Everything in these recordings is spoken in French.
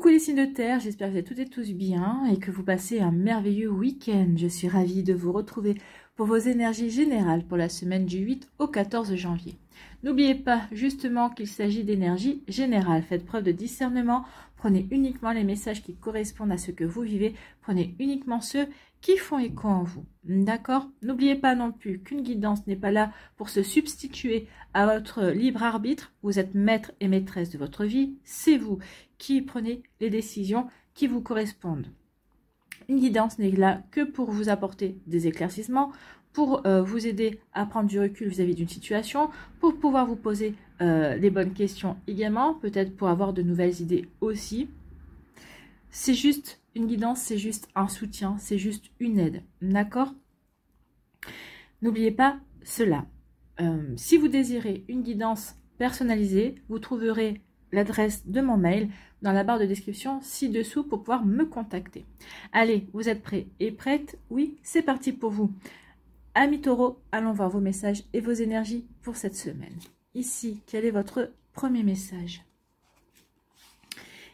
Coucou les signes de terre, j'espère que vous êtes toutes et tous bien et que vous passez un merveilleux week-end. Je suis ravie de vous retrouver pour vos énergies générales pour la semaine du 8 au 14 janvier. N'oubliez pas justement qu'il s'agit d'énergie générale. Faites preuve de discernement, prenez uniquement les messages qui correspondent à ce que vous vivez, prenez uniquement ceux qui font écho en vous. D'accord? N'oubliez pas non plus qu'une guidance n'est pas là pour se substituer à votre libre arbitre. Vous êtes maître et maîtresse de votre vie. C'est vous qui prenez les décisions qui vous correspondent. Une guidance n'est là que pour vous apporter des éclaircissements, pour vous aider à prendre du recul vis-à-vis d'une situation, pour pouvoir vous poser les bonnes questions également, peut-être pour avoir de nouvelles idées aussi. C'est juste une guidance, c'est juste un soutien, c'est juste une aide, d'accord? N'oubliez pas cela. Si vous désirez une guidance personnalisée, vous trouverez l'adresse de mon mail dans la barre de description ci-dessous pour pouvoir me contacter. Allez, vous êtes prêts et prêtes? Oui, c'est parti pour vous. Amis taureaux, allons voir vos messages et vos énergies pour cette semaine. Ici, quel est votre premier message?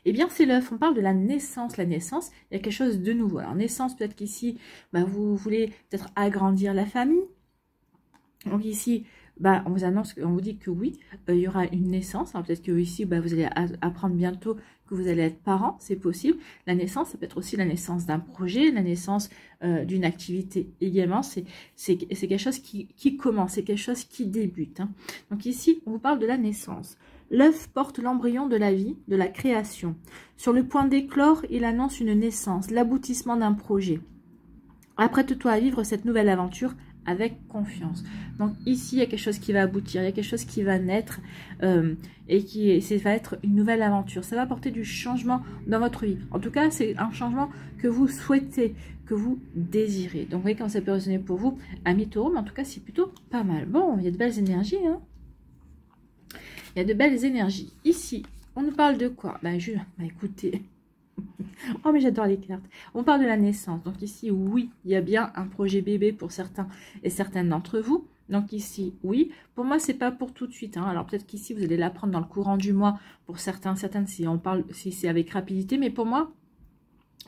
Eh bien, c'est l'œuf. On parle de la naissance. La naissance, il y a quelque chose de nouveau. Alors, naissance, peut-être qu'ici, vous voulez peut-être agrandir la famille. Donc ici, on vous annonce, on vous dit que oui, il y aura une naissance. Alors peut-être que ici, vous allez apprendre bientôt que vous allez être parent, c'est possible. La naissance, ça peut être aussi la naissance d'un projet, la naissance d'une activité également. C'est quelque chose qui commence, c'est quelque chose qui débute. Hein. Donc ici, on vous parle de la naissance. L'œuf porte l'embryon de la vie, de la création. Sur le point d'éclore, il annonce une naissance, l'aboutissement d'un projet. Apprête-toi à vivre cette nouvelle aventure avec confiance. Donc ici, il y a quelque chose qui va aboutir, il y a quelque chose qui va naître et ça va être une nouvelle aventure. Ça va apporter du changement dans votre vie. En tout cas, c'est un changement que vous souhaitez, que vous désirez. Donc vous voyez comment ça peut résonner pour vous, amis taureaux, mais en tout cas, c'est plutôt pas mal. Bon, il y a de belles énergies. Hein, il y a de belles énergies. Ici, on nous parle de quoi? Écoutez... Oh mais j'adore les cartes. On parle de la naissance. Donc ici, oui, il y a bien un projet bébé pour certains et certaines d'entre vous. Donc ici, oui. Pour moi, c'est pas pour tout de suite. Hein. Alors peut-être qu'ici, vous allez l'apprendre dans le courant du mois. Pour certains, certaines, si c'est avec rapidité. Mais pour moi,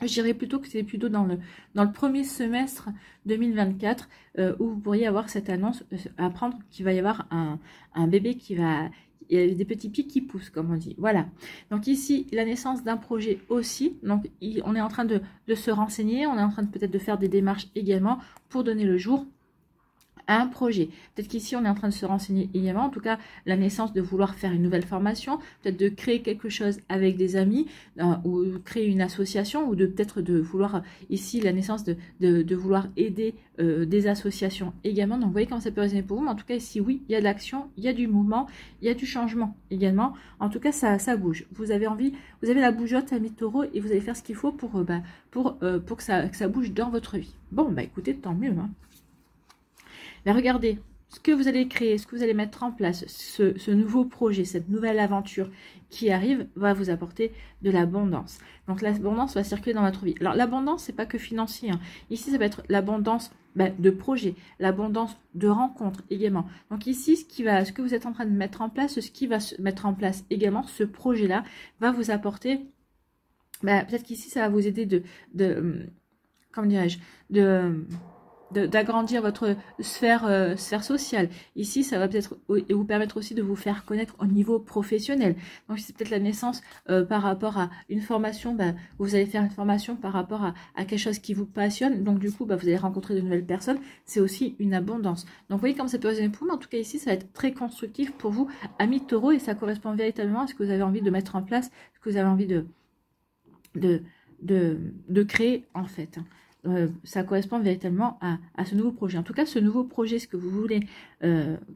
je dirais plutôt que c'est plutôt dans le premier semestre 2024 où vous pourriez avoir cette annonce, apprendre qu'il va y avoir un bébé qui va... Il y a des petits pieds qui poussent, comme on dit. Voilà. Donc ici, la naissance d'un projet aussi. Donc, on est en train de se renseigner. On est en train peut-être de faire des démarches également pour donner le jour à un projet. Peut-être qu'ici, on est en train de se renseigner également. En tout cas, la naissance de vouloir faire une nouvelle formation. Peut-être de créer quelque chose avec des amis ou créer une association ou peut-être de vouloir, ici, la naissance de vouloir aider des associations également. Donc, vous voyez comment ça peut résonner pour vous. Mais en tout cas, ici, oui, il y a de l'action, il y a du mouvement, il y a du changement également. En tout cas, ça bouge. Vous avez envie, vous avez la bougeotte, amis taureaux, et vous allez faire ce qu'il faut pour que ça bouge dans votre vie. Bon, écoutez, tant mieux, hein. Mais regardez, ce que vous allez créer, ce que vous allez mettre en place, ce nouveau projet, cette nouvelle aventure qui arrive, va vous apporter de l'abondance. Donc l'abondance va circuler dans votre vie. Alors l'abondance, c'est pas que financier. Hein. Ici, ça va être l'abondance de projets, l'abondance de rencontres également. Donc ici, ce que vous êtes en train de mettre en place, ce qui va se mettre en place également, ce projet-là, va vous apporter, peut-être qu'ici, ça va vous aider comment dirais-je, d'agrandir votre sphère sociale. Ici, ça va peut-être vous permettre aussi de vous faire connaître au niveau professionnel. Donc, c'est peut-être la naissance par rapport à une formation. Vous allez faire une formation par rapport à quelque chose qui vous passionne. Donc, du coup, vous allez rencontrer de nouvelles personnes. C'est aussi une abondance. Donc, vous voyez comme ça peut résonner pour vous. Mais en tout cas, ici, ça va être très constructif pour vous, amis taureaux. Et ça correspond véritablement à ce que vous avez envie de mettre en place, ce que vous avez envie de créer, en fait. Ça correspond véritablement à ce nouveau projet. En tout cas, ce nouveau projet, ce que vous voulez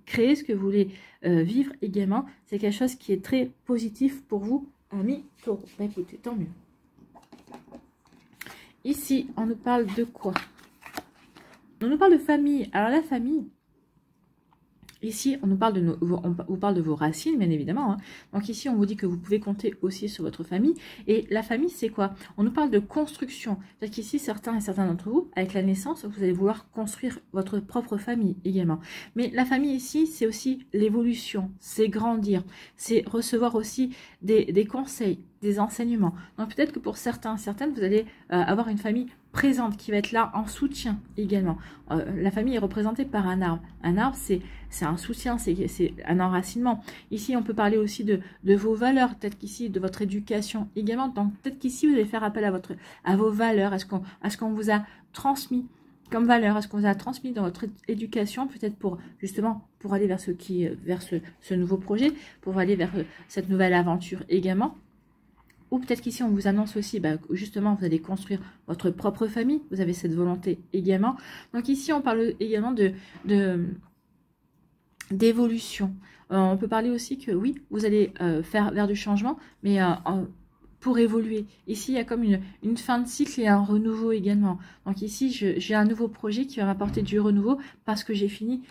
créer, ce que vous voulez vivre également, c'est quelque chose qui est très positif pour vous, amis taureaux. Écoutez, tant mieux. Ici, on nous parle de quoi? On nous parle de famille. Alors, la famille... Ici, on nous parle on vous parle de vos racines, bien évidemment. Hein. Donc ici, on vous dit que vous pouvez compter aussi sur votre famille. Et la famille, c'est quoi? On nous parle de construction. C'est-à-dire qu'ici, certains d'entre vous, avec la naissance, vous allez vouloir construire votre propre famille également. Mais la famille ici, c'est aussi l'évolution, c'est grandir, c'est recevoir aussi des conseils des enseignements. Donc peut-être que pour certaines, vous allez avoir une famille présente qui va être là en soutien également. La famille est représentée par un arbre. Un arbre, c'est un soutien, c'est un enracinement. Ici, on peut parler aussi de vos valeurs, peut-être qu'ici, de votre éducation également. Donc peut-être qu'ici, vous allez faire appel à vos valeurs, à ce qu'on vous a transmis comme valeur, à ce qu'on vous a transmis dans votre éducation, peut-être pour justement pour aller vers ce nouveau projet, pour aller vers cette nouvelle aventure également. Ou peut-être qu'ici, on vous annonce aussi, justement, vous allez construire votre propre famille. Vous avez cette volonté également. Donc ici, on parle également d'évolution. On peut parler aussi que oui, vous allez faire vers du changement, mais pour évoluer. Ici, il y a comme une fin de cycle et un renouveau également. Donc ici, j'ai un nouveau projet qui va m'apporter du renouveau parce que j'ai fini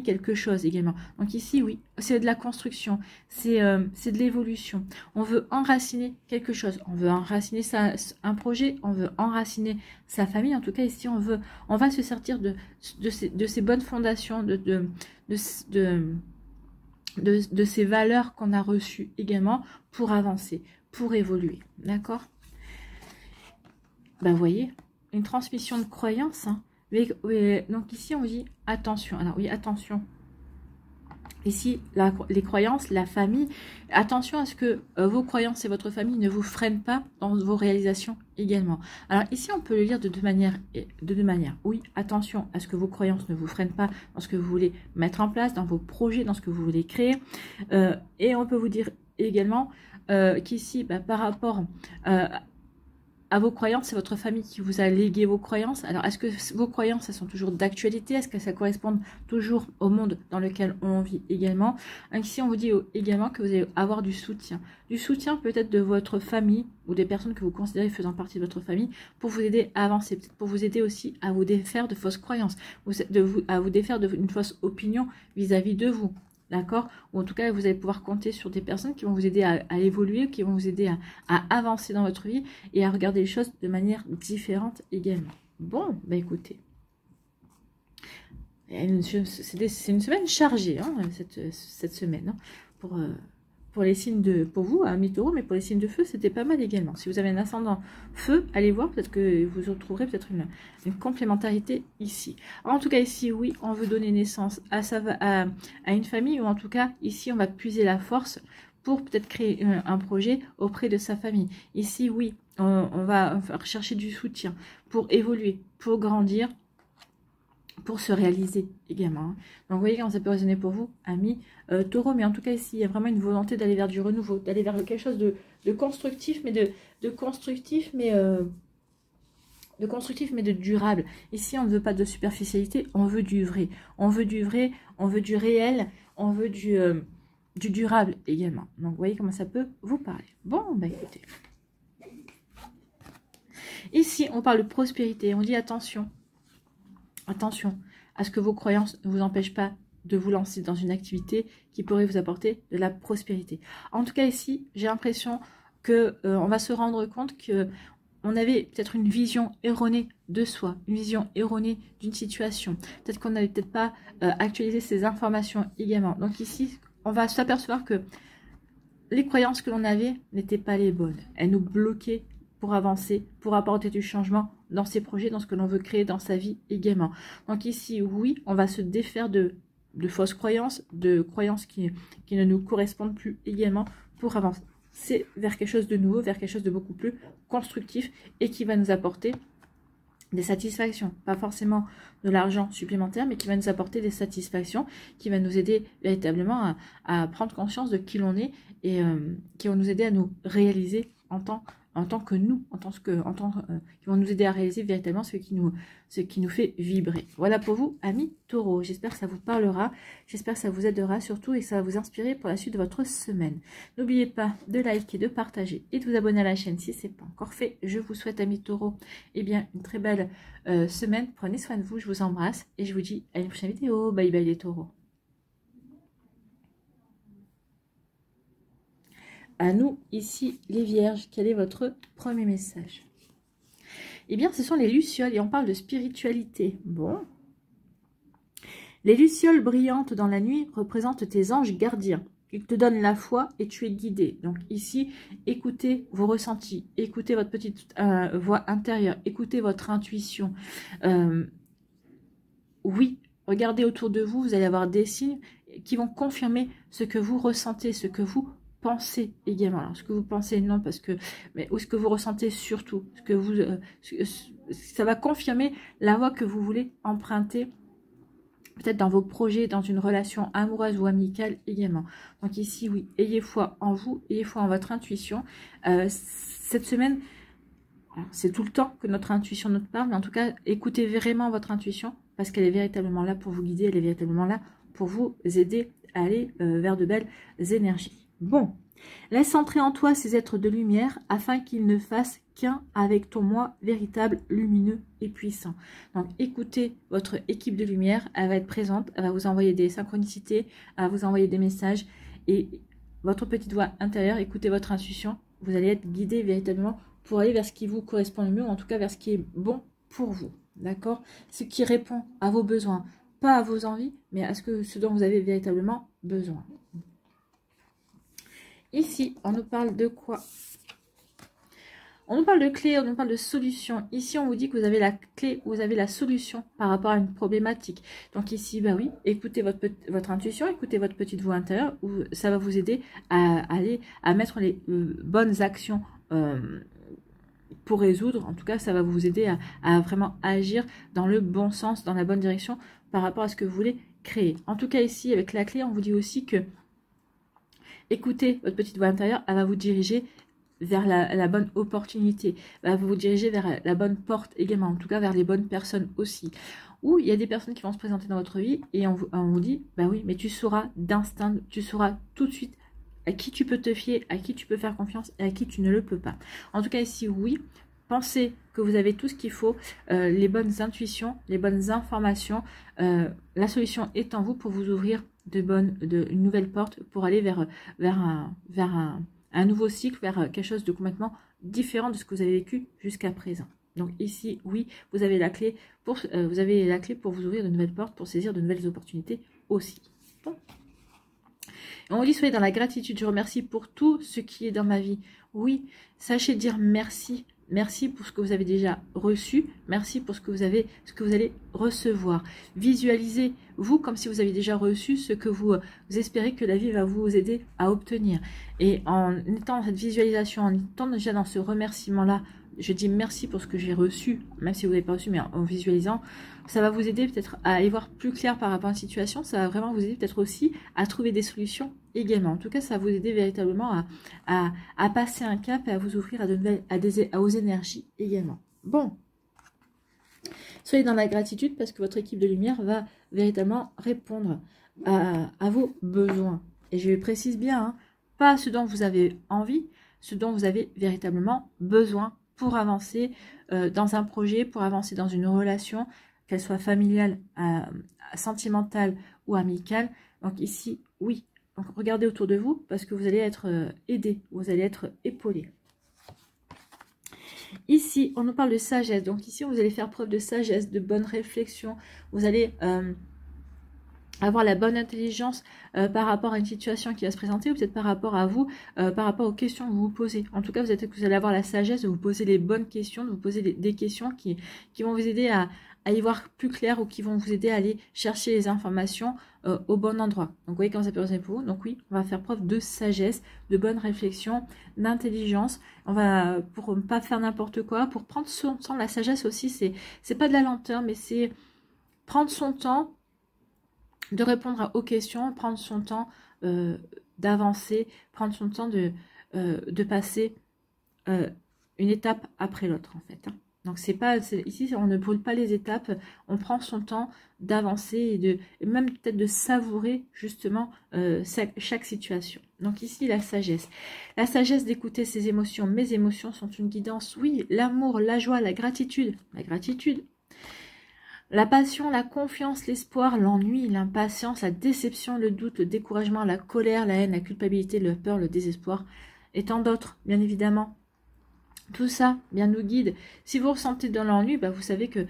quelque chose également. Donc ici, oui, c'est de la construction, c'est de l'évolution. On veut enraciner quelque chose, on veut enraciner un projet, on veut enraciner sa famille. En tout cas, ici, on va se sortir de ces bonnes fondations, de ces valeurs qu'on a reçues également pour avancer, pour évoluer. D'accord? Vous voyez, une transmission de croyances. Hein. Donc ici, on dit attention. Alors oui, attention. Ici, les croyances, la famille, attention à ce que vos croyances et votre famille ne vous freinent pas dans vos réalisations également. Alors ici, on peut le lire de deux manières. Oui, attention à ce que vos croyances ne vous freinent pas dans ce que vous voulez mettre en place, dans vos projets, dans ce que vous voulez créer. Et on peut vous dire également qu'ici, par rapport à vos croyances, c'est votre famille qui vous a légué vos croyances. Alors, est-ce que vos croyances, elles sont toujours d'actualité? Est-ce que ça correspond toujours au monde dans lequel on vit également? Ici, on vous dit également que vous allez avoir du soutien. Du soutien peut-être de votre famille ou des personnes que vous considérez faisant partie de votre famille pour vous aider à avancer, peut-être pour vous aider aussi à vous défaire de fausses croyances, à vous défaire d'une fausse opinion vis-à-vis de vous. D'accord? Ou en tout cas, vous allez pouvoir compter sur des personnes qui vont vous aider à évoluer, qui vont vous aider à avancer dans votre vie et à regarder les choses de manière différente également. Bon, écoutez. C'est une semaine chargée, hein, cette semaine, hein, pour les signes pour vous, amis taureaux, mais pour les signes de feu, c'était pas mal également. Si vous avez un ascendant feu, allez voir, peut-être que vous retrouverez peut-être une complémentarité ici. Alors, en tout cas, ici, oui, on veut donner naissance à une famille, ou en tout cas, ici, on va puiser la force pour peut-être créer un projet auprès de sa famille. Ici, oui, on va rechercher du soutien pour évoluer, pour grandir, pour se réaliser également. Donc, vous voyez comment ça peut résonner pour vous, amis taureaux. Mais en tout cas, ici, il y a vraiment une volonté d'aller vers du renouveau, d'aller vers quelque chose de constructif, mais de constructif, mais de durable. Ici, on ne veut pas de superficialité, on veut du vrai. On veut du vrai, on veut du réel, on veut du durable également. Donc, vous voyez comment ça peut vous parler. Bon, écoutez. Ici, on parle de prospérité. On dit attention. Attention à ce que vos croyances ne vous empêchent pas de vous lancer dans une activité qui pourrait vous apporter de la prospérité. En tout cas, ici, j'ai l'impression que on va se rendre compte que on avait peut-être une vision erronée de soi, une vision erronée d'une situation. Peut-être qu'on n'avait peut-être pas actualisé ces informations également. Donc ici, on va s'apercevoir que les croyances que l'on avait n'étaient pas les bonnes. Elles nous bloquaient pour avancer, pour apporter du changement dans ses projets, dans ce que l'on veut créer dans sa vie également. Donc ici, oui, on va se défaire de fausses croyances, de croyances qui ne nous correspondent plus également pour avancer vers quelque chose de nouveau, vers quelque chose de beaucoup plus constructif et qui va nous apporter des satisfactions, pas forcément de l'argent supplémentaire, mais qui va nous apporter des satisfactions, qui va nous aider véritablement à prendre conscience de qui l'on est et qui vont nous aider à nous réaliser en tant que nous, qui vont nous aider à réaliser véritablement ce qui nous fait vibrer. Voilà pour vous, amis taureaux. J'espère que ça vous parlera, j'espère que ça vous aidera surtout et que ça va vous inspirer pour la suite de votre semaine. N'oubliez pas de liker, de partager et de vous abonner à la chaîne si ce n'est pas encore fait. Je vous souhaite, amis taureaux, une très belle semaine. Prenez soin de vous, je vous embrasse et je vous dis à une prochaine vidéo. Bye bye les taureaux. À nous, ici, les vierges, quel est votre premier message? Eh bien, ce sont les lucioles et on parle de spiritualité. Bon. Les lucioles brillantes dans la nuit représentent tes anges gardiens. qu'il te donne la foi et tu es guidé. Donc ici, écoutez vos ressentis, écoutez votre petite voix intérieure, écoutez votre intuition. Oui, regardez autour de vous, vous allez avoir des signes qui vont confirmer ce que vous ressentez, ce que vous pensez également. Alors, ce que vous pensez, non, parce que, mais ou ce que vous ressentez surtout, ce que vous, ça va confirmer la voie que vous voulez emprunter, peut-être dans vos projets, dans une relation amoureuse ou amicale également. Donc ici, oui, ayez foi en vous, ayez foi en votre intuition. Cette semaine, c'est tout le temps que notre intuition nous parle, mais en tout cas, écoutez vraiment votre intuition, parce qu'elle est véritablement là pour vous guider, elle est véritablement là pour vous aider à aller vers de belles énergies. Bon, laisse entrer en toi ces êtres de lumière afin qu'ils ne fassent qu'un avec ton moi véritable, lumineux et puissant. Donc écoutez votre équipe de lumière, elle va être présente, elle va vous envoyer des synchronicités, elle va vous envoyer des messages et votre petite voix intérieure, écoutez votre intuition, vous allez être guidé véritablement pour aller vers ce qui vous correspond le mieux, ou en tout cas vers ce qui est bon pour vous. D'accord? Ce qui répond à vos besoins, pas à vos envies, mais à ce dont vous avez véritablement besoin. Ici, on nous parle de quoi? On nous parle de clé, on nous parle de solution. Ici, on vous dit que vous avez la clé, vous avez la solution par rapport à une problématique. Donc ici, bah oui, écoutez votre intuition, écoutez votre petite voix intérieure, où ça va vous aider à mettre les bonnes actions pour résoudre. En tout cas, ça va vous aider à vraiment agir dans le bon sens, dans la bonne direction par rapport à ce que vous voulez créer. En tout cas, ici, avec la clé, on vous dit aussi que écoutez votre petite voix intérieure, elle va vous diriger vers la bonne opportunité, elle va vous diriger vers la bonne porte également, en tout cas vers les bonnes personnes aussi. Ou il y a des personnes qui vont se présenter dans votre vie et on vous dit, bah oui, mais tu sauras d'instinct, tu sauras tout de suite à qui tu peux te fier, à qui tu peux faire confiance et à qui tu ne le peux pas. En tout cas ici, oui, pensez que vous avez tout ce qu'il faut, les bonnes intuitions, les bonnes informations, la solution est en vous pour vous ouvrir une nouvelle porte pour aller vers un nouveau cycle, vers quelque chose de complètement différent de ce que vous avez vécu jusqu'à présent. Donc ici, oui, vous avez la clé pour vous ouvrir de nouvelles portes, pour saisir de nouvelles opportunités aussi. Bon. On vous dit, soyez dans la gratitude, je remercie pour tout ce qui est dans ma vie. Oui, sachez dire merci. Merci pour ce que vous avez déjà reçu. Merci pour ce que vous allez recevoir. Visualisez, vous, comme si vous avez déjà reçu ce que vous espérez que la vie va vous aider à obtenir. Et en étant dans cette visualisation, en étant déjà dans ce remerciement-là, je dis merci pour ce que j'ai reçu, même si vous n'avez pas reçu, mais en visualisant, ça va vous aider peut-être à y voir plus clair par rapport à une situation. Ça va vraiment vous aider peut-être aussi à trouver des solutions également. En tout cas, ça va vous aider véritablement à passer un cap et à vous ouvrir aux énergies également. Bon, soyez dans la gratitude parce que votre équipe de lumière va véritablement répondre à vos besoins. Et je précise bien, hein, pas ce dont vous avez envie, ce dont vous avez véritablement besoin pour avancer dans un projet, pour avancer dans une relation, qu'elle soit familiale, sentimentale ou amicale. Donc ici, oui. Donc regardez autour de vous parce que vous allez être aidé, vous allez être épaulé. Ici, on nous parle de sagesse. Donc ici, vous allez faire preuve de sagesse, de bonne réflexion. Vous allez avoir la bonne intelligence par rapport à une situation qui va se présenter ou peut-être par rapport à vous, par rapport aux questions que vous vous posez. En tout cas, vous allez avoir la sagesse de vous poser les bonnes questions, de vous poser des questions qui vont vous aider à y voir plus clair ou qui vont vous aider à aller chercher les informations au bon endroit. Donc, vous voyez comment ça peut résonner pour vous. Donc, oui, on va faire preuve de sagesse, de bonne réflexion, d'intelligence. On va, pour ne pas faire n'importe quoi, pour prendre son temps, la sagesse aussi, c'est pas de la lenteur, mais c'est prendre son temps de répondre aux questions, prendre son temps d'avancer, prendre son temps de passer une étape après l'autre, en fait. Hein. Donc, ici, on ne brûle pas les étapes, on prend son temps d'avancer et même peut-être de savourer, justement, chaque situation. Donc, ici, la sagesse. La sagesse d'écouter ses émotions. Mes émotions sont une guidance. Oui, l'amour, la joie, la gratitude. La gratitude. La passion, la confiance, l'espoir, l'ennui, l'impatience, la déception, le doute, le découragement, la colère, la haine, la culpabilité, la peur, le désespoir et tant d'autres, bien évidemment. Tout ça, bien nous guide. Si vous ressentez de l'ennui, bah, vous savez que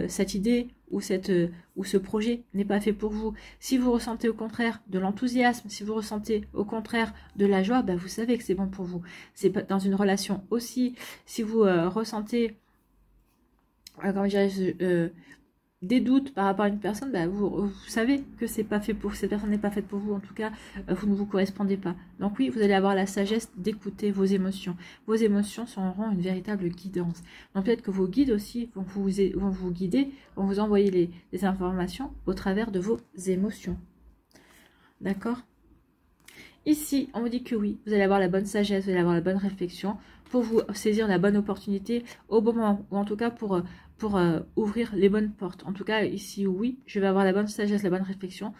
cette idée ou ce projet n'est pas fait pour vous. Si vous ressentez au contraire de l'enthousiasme, si vous ressentez au contraire de la joie, bah, vous savez que c'est bon pour vous. C'est dans une relation aussi. Si vous ressentez, comment dirais-je, des doutes par rapport à une personne, bah vous savez que c'est pas fait pour cette personne, n'est pas faite pour vous. En tout cas, vous ne vous correspondez pas. Donc oui, vous allez avoir la sagesse d'écouter vos émotions. Vos émotions seront une véritable guidance. Donc peut-être que vos guides aussi vont vous guider, vont vous envoyer les informations au travers de vos émotions. D'accord? Ici, on vous dit que oui, vous allez avoir la bonne sagesse, vous allez avoir la bonne réflexion pour vous saisir la bonne opportunité au bon moment, ou en tout cas pour ouvrir les bonnes portes. En tout cas, ici, oui, je vais avoir la bonne sagesse, la bonne réflexion,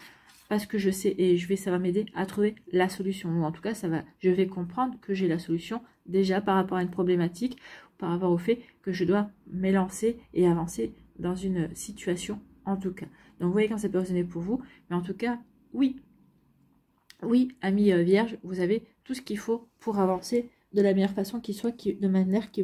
parce que je sais et ça va m'aider à trouver la solution. Ou en tout cas, je vais comprendre que j'ai la solution déjà par rapport à une problématique, par rapport au fait que je dois m'élancer et avancer dans une situation, en tout cas. Donc, vous voyez quand ça peut résonner pour vous, mais en tout cas, oui. Oui, amis vierges, vous avez tout ce qu'il faut pour avancer de la meilleure façon qui soit, la manière qui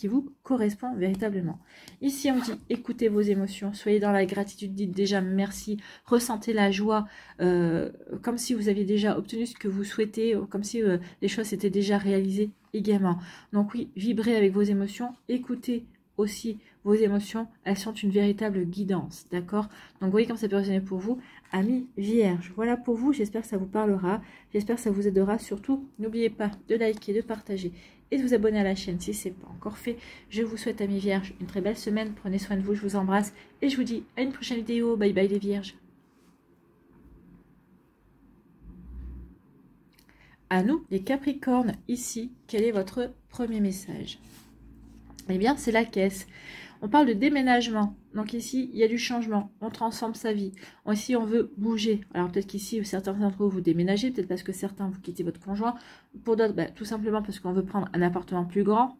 vous correspond véritablement. Ici, on dit, écoutez vos émotions, soyez dans la gratitude, dites déjà merci, ressentez la joie, comme si vous aviez déjà obtenu ce que vous souhaitez, comme si les choses s'étaient déjà réalisées également. Donc oui, vibrez avec vos émotions, écoutez aussi vos émotions, elles sont une véritable guidance, d'accord? Donc vous voyez comme ça peut résonner pour vous, amis vierges. Voilà pour vous, j'espère que ça vous parlera, j'espère que ça vous aidera. Surtout, n'oubliez pas de liker, de partager et de vous abonner à la chaîne si ce n'est pas encore fait. Je vous souhaite, amis vierges, une très belle semaine, prenez soin de vous, je vous embrasse et je vous dis à une prochaine vidéo. Bye bye les vierges. À nous les capricornes, ici, quel est votre premier message? Eh bien, c'est la caisse. On parle de déménagement. Donc ici, il y a du changement. On transforme sa vie. Ici, on veut bouger. Alors peut-être qu'ici, certains d'entre vous déménagez. Peut-être parce que certains, vous quittez votre conjoint. Pour d'autres, bah, tout simplement parce qu'on veut prendre un appartement plus grand.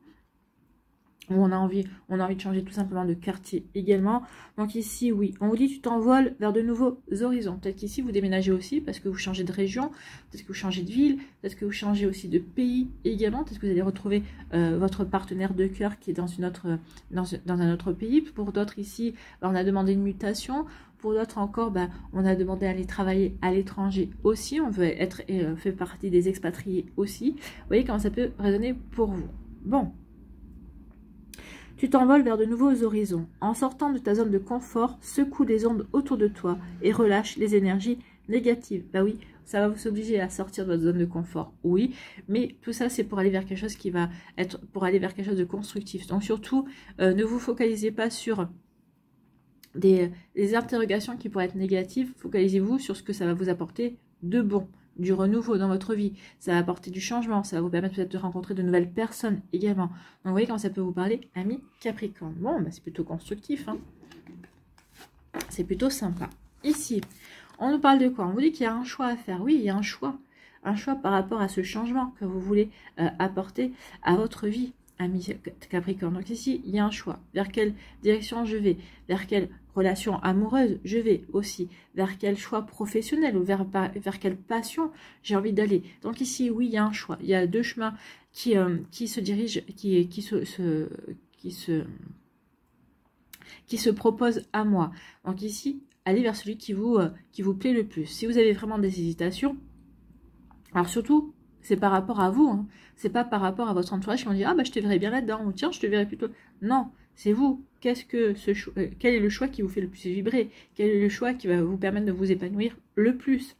Où on a envie de changer tout simplement de quartier également. Donc ici, oui, on vous dit tu t'envoles vers de nouveaux horizons. Peut-être qu'ici, vous déménagez aussi parce que vous changez de région, peut-être que vous changez de ville, peut-être que vous changez aussi de pays également. Peut-être que vous allez retrouver votre partenaire de cœur qui est dans un autre pays. Pour d'autres ici, on a demandé une mutation. Pour d'autres encore, on a demandé à aller travailler à l'étranger aussi. On veut fait partie des expatriés aussi. Vous voyez comment ça peut résonner pour vous. Bon. Tu t'envoles vers de nouveaux horizons. En sortant de ta zone de confort, secoue les ondes autour de toi et relâche les énergies négatives. Bah oui, ça va vous obliger à sortir de votre zone de confort, oui, mais tout ça c'est pour aller vers quelque chose vers quelque chose de constructif. Donc surtout, ne vous focalisez pas sur des interrogations qui pourraient être négatives, focalisez-vous sur ce que ça va vous apporter de bon. Du renouveau dans votre vie, ça va apporter du changement, ça va vous permettre peut-être de rencontrer de nouvelles personnes également. Donc vous voyez comment ça peut vous parler, amis Capricorne. Bon, c'est plutôt constructif, hein. C'est plutôt sympa. Ici, on nous parle de quoi? On vous dit qu'il y a un choix à faire. Oui, il y a un choix par rapport à ce changement que vous voulez apporter à votre vie, amis Capricorne. Donc ici, il y a un choix. Vers quelle direction je vais? Vers quelle relation amoureuse je vais aussi? Vers quel choix professionnel ou vers quelle passion j'ai envie d'aller? Donc ici, oui, il y a un choix. Il y a deux chemins qui se dirigent, qui se proposent à moi. Donc ici, allez vers celui qui vous plaît le plus. Si vous avez vraiment des hésitations, alors surtout, c'est par rapport à vous, hein. C'est pas par rapport à votre entourage qui vont dire ah je te verrais bien là-dedans, ou tiens je te verrais plutôt. Non, c'est vous. Quel est le choix qui vous fait le plus vibrer? Quel est le choix qui va vous permettre de vous épanouir le plus?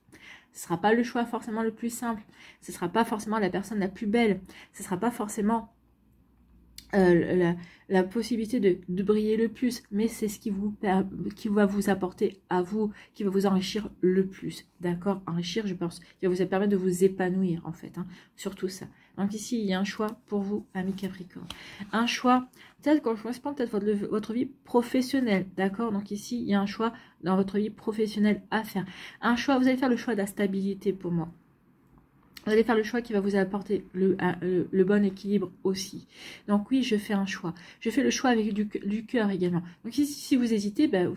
Ce ne sera pas le choix forcément le plus simple. Ce ne sera pas forcément la personne la plus belle. Ce ne sera pas forcément la possibilité de briller le plus, mais c'est ce qui va vous apporter à vous, qui va vous enrichir le plus, d'accord? Enrichir, je pense, qui va vous permettre de vous épanouir, en fait, hein, sur tout ça. Donc ici, il y a un choix pour vous, amis Capricorne. Un choix, peut-être qu'on correspond peut-être votre vie professionnelle, d'accord? Donc ici, il y a un choix dans votre vie professionnelle à faire. Un choix, vous allez faire le choix de la stabilité pour moi. Vous allez faire le choix qui va vous apporter le bon équilibre aussi. Donc oui, je fais un choix. Je fais le choix avec du cœur également. Donc ici, si vous hésitez, vous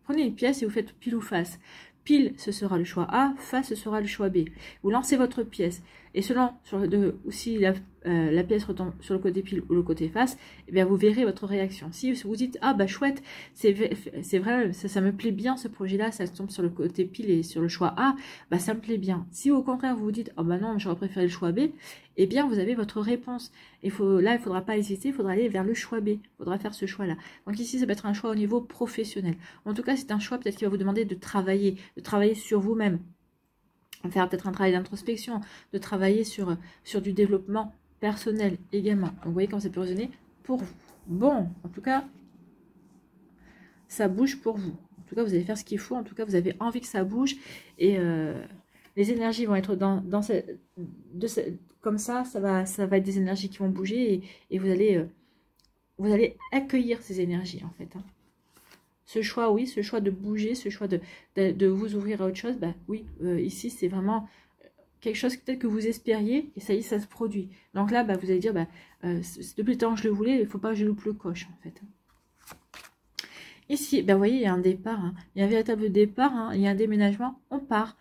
prenez une pièce et vous faites pile ou face. Pile, ce sera le choix A, face, ce sera le choix B. Vous lancez votre pièce. Et selon si la pièce retombe sur le côté pile ou le côté face, et bien vous verrez votre réaction. Si vous dites, ah bah chouette, c'est vrai, ça me plaît bien ce projet-là, ça tombe sur le côté pile et sur le choix A, bah ça me plaît bien. Si au contraire vous vous dites, oh bah non, j'aurais préféré le choix B, eh bien vous avez votre réponse. Là, il ne faudra pas hésiter, il faudra aller vers le choix B, il faudra faire ce choix-là. Donc ici, ça peut être un choix au niveau professionnel. En tout cas, c'est un choix peut-être qui va vous demander de travailler sur vous-même, faire peut-être un travail d'introspection, de travailler sur du développement personnel également. Donc vous voyez comment ça peut résonner pour vous. Bon, en tout cas, ça bouge pour vous. En tout cas, vous allez faire ce qu'il faut. En tout cas, vous avez envie que ça bouge. Et les énergies vont être comme ça va être des énergies qui vont bouger. Et vous allez accueillir ces énergies, en fait. Hein. Ce choix, oui, ce choix de bouger, ce choix de vous ouvrir à autre chose, bah oui, ici, c'est vraiment quelque chose peut-être que vous espériez, et ça y est, ça se produit. Donc là, bah, vous allez dire, bah, depuis le temps que je le voulais, il ne faut pas que je loupe le coche, en fait. Ici, ben vous voyez, il y a un départ, hein. Il y a un véritable départ, hein. Il y a un déménagement, on part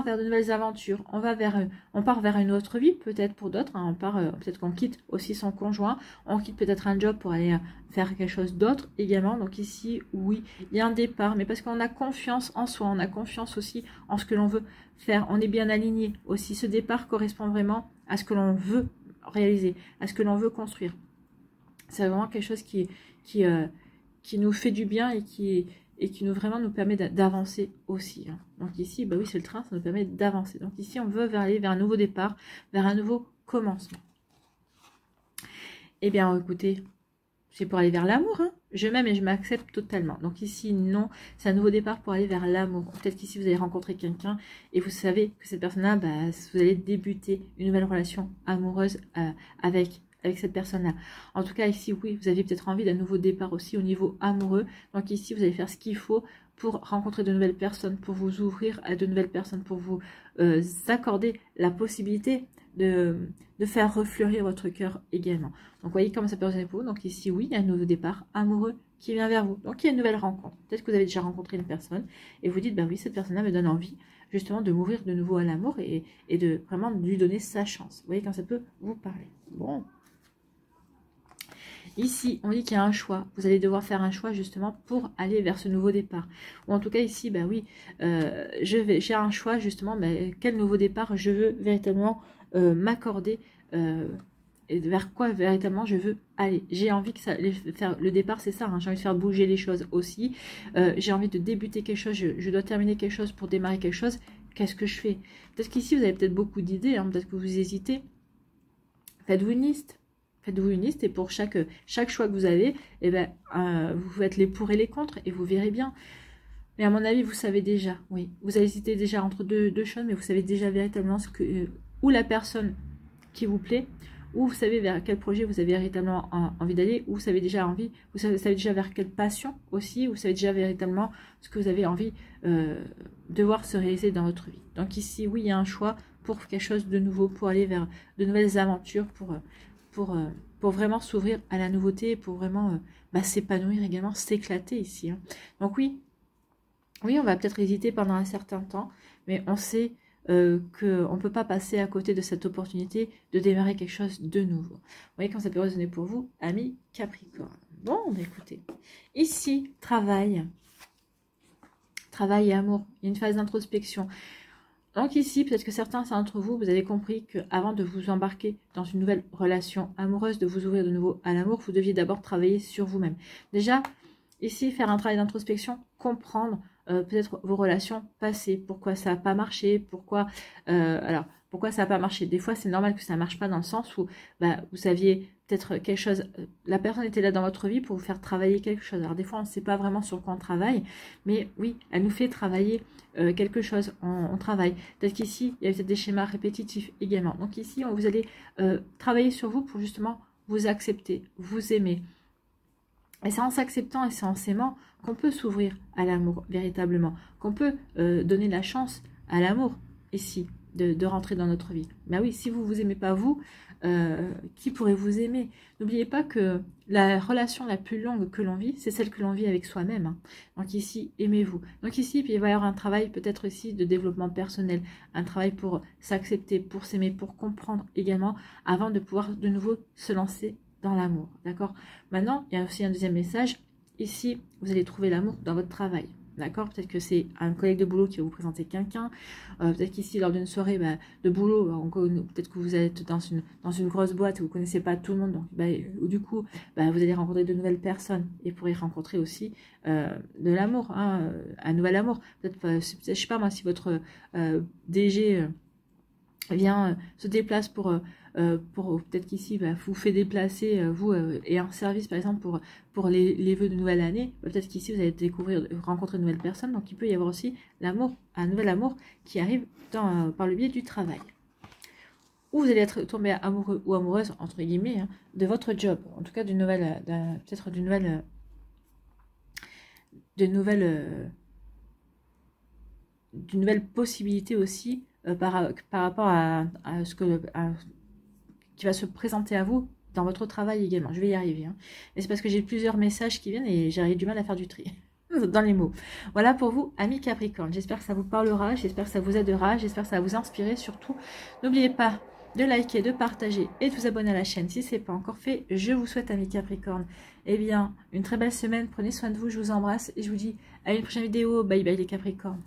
vers de nouvelles aventures, on part vers une autre vie, peut-être pour d'autres, hein. Peut-être qu'on quitte aussi son conjoint, on quitte peut-être un job pour aller faire quelque chose d'autre également. Donc ici, oui, il y a un départ, mais parce qu'on a confiance en soi, on a confiance aussi en ce que l'on veut faire, on est bien aligné aussi. Ce départ correspond vraiment à ce que l'on veut réaliser, à ce que l'on veut construire. C'est vraiment quelque chose qui nous fait du bien et qui vraiment nous permet d'avancer aussi. Hein. Donc ici, bah oui, c'est le train, ça nous permet d'avancer. Donc ici, on veut aller vers un nouveau départ, vers un nouveau commencement. Eh bien, écoutez, c'est pour aller vers l'amour. Hein. Je m'aime et je m'accepte totalement. Donc ici, non, c'est un nouveau départ pour aller vers l'amour. Peut-être qu'ici, vous allez rencontrer quelqu'un et vous savez que cette personne-là, bah, vous allez débuter une nouvelle relation amoureuse avec cette personne-là. En tout cas, ici, oui, vous avez peut-être envie d'un nouveau départ aussi au niveau amoureux. Donc ici, vous allez faire ce qu'il faut pour rencontrer de nouvelles personnes, pour vous ouvrir à de nouvelles personnes, pour vous accorder la possibilité de faire refleurir votre cœur également. Donc, vous voyez comment ça peut résonner pour vous. Donc ici, oui, il y a un nouveau départ amoureux qui vient vers vous. Donc, il y a une nouvelle rencontre. Peut-être que vous avez déjà rencontré une personne et vous dites, bah oui, cette personne-là me donne envie justement de m'ouvrir de nouveau à l'amour et de vraiment lui donner sa chance. Vous voyez quand ça peut vous parler. Bon. Ici, on dit qu'il y a un choix. Vous allez devoir faire un choix justement pour aller vers ce nouveau départ. Ou en tout cas ici, bah oui, j'ai un choix justement, bah, quel nouveau départ je veux véritablement m'accorder et vers quoi véritablement je veux aller. J'ai envie que faire le départ, c'est ça, hein, j'ai envie de faire bouger les choses aussi. J'ai envie de débuter quelque chose, je dois terminer quelque chose pour démarrer quelque chose. Qu'est-ce que je fais? Peut-être qu'ici, vous avez peut-être beaucoup d'idées, hein, peut-être que vous hésitez. Faites-vous une liste. Faites-vous une liste et pour chaque choix que vous avez, eh ben, vous faites les pour et les contre et vous verrez bien. Mais à mon avis, vous savez déjà, oui. Vous avez hésité déjà entre deux choses, mais vous savez déjà véritablement où la personne qui vous plaît, ou vous savez vers quel projet vous avez véritablement envie d'aller, ou vous savez déjà vous savez déjà vers quelle passion aussi, vous savez déjà véritablement ce que vous avez envie de voir se réaliser dans votre vie. Donc ici, oui, il y a un choix pour quelque chose de nouveau, pour aller vers de nouvelles aventures, pour vraiment s'ouvrir à la nouveauté, pour vraiment s'épanouir également, s'éclater ici. Hein. Donc oui, on va peut-être hésiter pendant un certain temps, mais on sait qu'on ne peut pas passer à côté de cette opportunité de démarrer quelque chose de nouveau. Vous voyez quand ça peut résonner pour vous, amis Capricorne. Bon, écoutez, ici, travail et amour, il y a une phase d'introspection. Donc ici, peut-être que certains d'entre vous, vous avez compris qu'avant de vous embarquer dans une nouvelle relation amoureuse, de vous ouvrir de nouveau à l'amour, vous deviez d'abord travailler sur vous-même. Déjà, ici, faire un travail d'introspection, comprendre peut-être vos relations passées, pourquoi ça n'a pas marché, pourquoi ça n'a pas marché. Des fois, c'est normal que ça ne marche pas dans le sens où vous saviez peut-être quelque chose, la personne était là dans votre vie pour vous faire travailler quelque chose. Alors des fois, on ne sait pas vraiment sur quoi on travaille, mais oui, elle nous fait travailler quelque chose, on travaille. Peut-être qu'ici, il y a peut-être des schémas répétitifs également. Donc ici, vous allez travailler sur vous pour justement vous accepter, vous aimer. Et c'est en s'acceptant et c'est en s'aimant qu'on peut s'ouvrir à l'amour véritablement, qu'on peut donner la chance à l'amour ici. de rentrer dans notre vie. Ben oui, si vous ne vous aimez pas vous, qui pourrait vous aimer? N'oubliez pas que la relation la plus longue que l'on vit, c'est celle que l'on vit avec soi-même. Hein. Donc ici, aimez-vous. Donc ici, puis il va y avoir un travail peut-être aussi de développement personnel, un travail pour s'accepter, pour s'aimer, pour comprendre également, avant de pouvoir de nouveau se lancer dans l'amour. D'accord? Maintenant, il y a aussi un deuxième message. Ici, vous allez trouver l'amour dans votre travail. D'accord? Peut-être que c'est un collègue de boulot qui va vous présenter quelqu'un. Peut-être qu'ici, lors d'une soirée de boulot, peut-être que vous êtes dans une grosse boîte et vous ne connaissez pas tout le monde. Donc, du coup, vous allez rencontrer de nouvelles personnes et pourrez rencontrer aussi de l'amour, hein, un nouvel amour. Peut-être, je ne sais pas moi, si votre DG vient, se déplace pour peut-être qu'ici vous fait déplacer vous et un service par exemple pour les vœux de nouvelle année, peut-être qu'ici vous allez rencontrer de nouvelles personnes, donc il peut y avoir aussi l'amour, un nouvel amour qui arrive par le biais du travail, ou vous allez être tombé amoureux ou amoureuse entre guillemets hein, de votre job, en tout cas peut-être d'une nouvelle possibilité aussi par rapport à ce que qui va se présenter à vous dans votre travail également. Je vais y arriver. Hein. Et c'est parce que j'ai plusieurs messages qui viennent et j'ai du mal à faire du tri dans les mots. Voilà pour vous, amis Capricorne. J'espère que ça vous parlera, j'espère que ça vous aidera, j'espère que ça va vous inspirer. Surtout, n'oubliez pas de liker, de partager et de vous abonner à la chaîne si ce n'est pas encore fait. Je vous souhaite, amis Capricorne, eh bien, une très belle semaine. Prenez soin de vous, je vous embrasse et je vous dis à une prochaine vidéo. Bye bye les Capricornes.